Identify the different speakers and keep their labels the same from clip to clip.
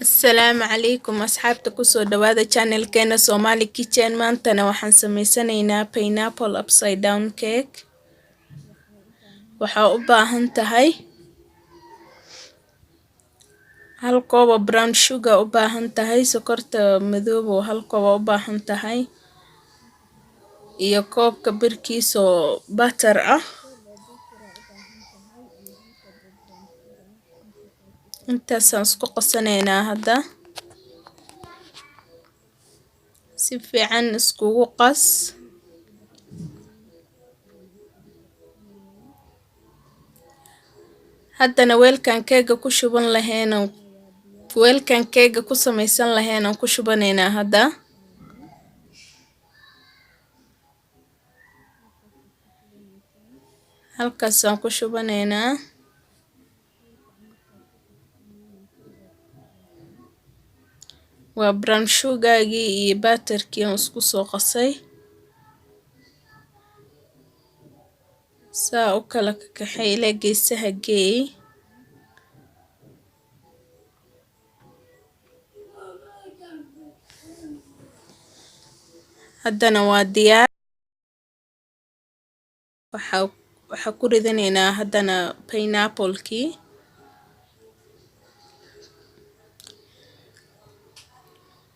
Speaker 1: Asalaamu calaykum asxaabta kusoo dhawaada channelkeena Somali Kitchen. Maantana waxaan sameysanaynaa pineapple upside down cake. Waxaa u baahan tahay hal koob oo brown sugar, u baahan tahay sokorta madow oo hal koob u baahan tahay, iyo koobka birkiisa oo butter ah. intaasaan isku qasanaynaa hadda. Si fiican iskugu qas. haddana weelkan keega ku shuban lahayn, weelkan keega ku samaysan lahayn aan ku shubanaynaa hadda. halkaasaan ku shubanaynaa. waa brown sugar-gii iyo butterkii aan isku soo qasay. saa u kala kaxay ilaa geesaha geey. haddana waa diyaar. waxaa ku ridanaynaa haddana pineapple-kii.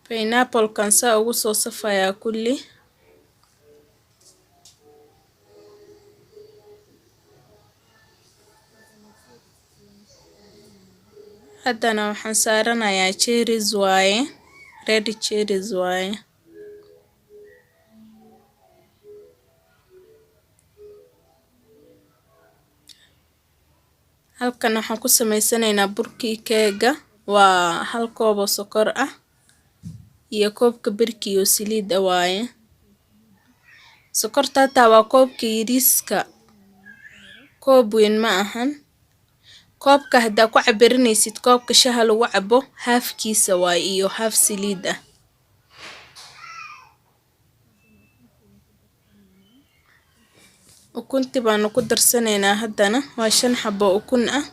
Speaker 1: pineapple-kan saa ugu soo safayaa kulli. haddana waxaan saaranayaa cherries waaye, red cherries waaye. halkan waxaan ku samaysanaynaa burkii keega. waa hal koob oo sokor ah iyo koobka birkii oo saliid ah waaye. sokorta hataa waa koobka yariiska, koob weyn ma ahan. koobka haddaa ku cabirinaysid koobka shaha lagu cabo halfkiisa waaye iyo half saliid ah. ukunti baanu ku darsanaynaa haddana. waa 5 xabo ukun ah.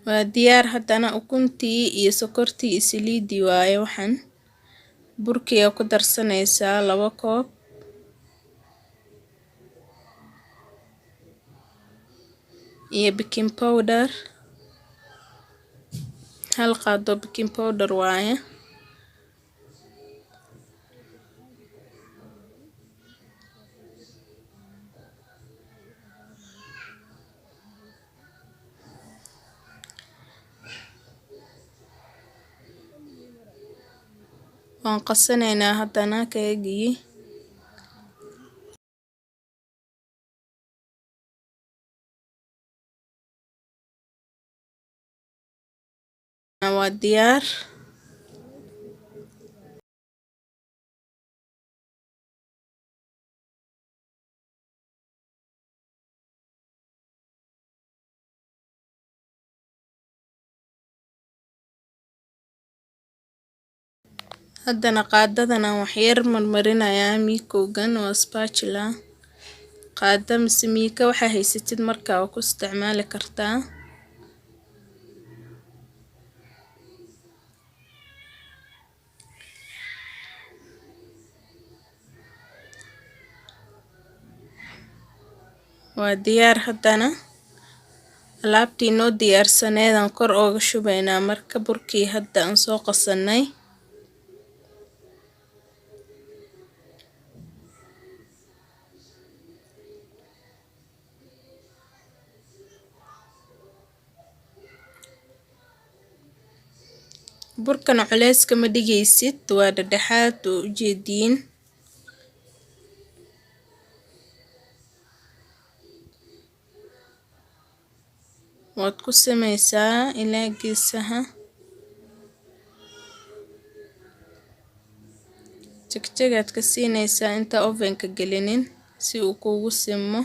Speaker 1: waa diyaar. haddana ukuntii iyo sokortii iyo saliidii waaye. waxaan burkiga ku darsanaysaa 2 koob. iyo baking powder, hal qaado baking powder waaye. waan qasanaynaa haddana keegii. waa diyaar. haddana qaadadan aan wax yar marmarinayaa miikowgan. waa spatula. qaada mise miika waxaa haysatid markaa ku isticmaali kartaa. waa diyaar. haddana alaabtii noo diyaarsaneedaan kor ooga shubaynaa marka burkii hadda aan soo qasanay. burkan culeyska ma dhigaysid, waa dhexdhexaad oo ujeediin. waad ku samaysaa ilaa geesaha. jegjagaad ka siinaysaa inta ovenka gelinin. si uu kugu simo.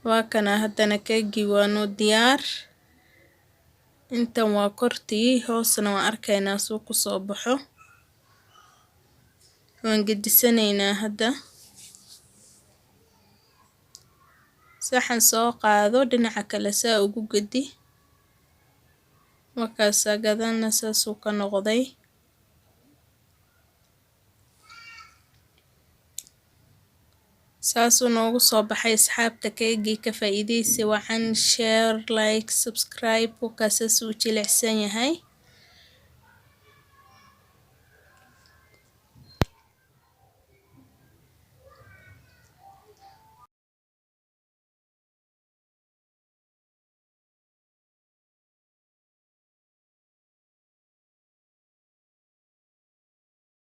Speaker 1: waa kana haddana keegii waa noo diyaar. intan waa kortii, hoosna waan arkaynaa suu ku soo baxo. waan gedisanaynaa hadda. saxan soo qaado dhinaca kale saa ugu gedi. markaasa gadana saasuu ka noqday. saasuu noogu soo baxay asxaabta keegii. ka faa'iidaysi wacan. share, like, subscribe. wakaasasuu jilicsan yahay.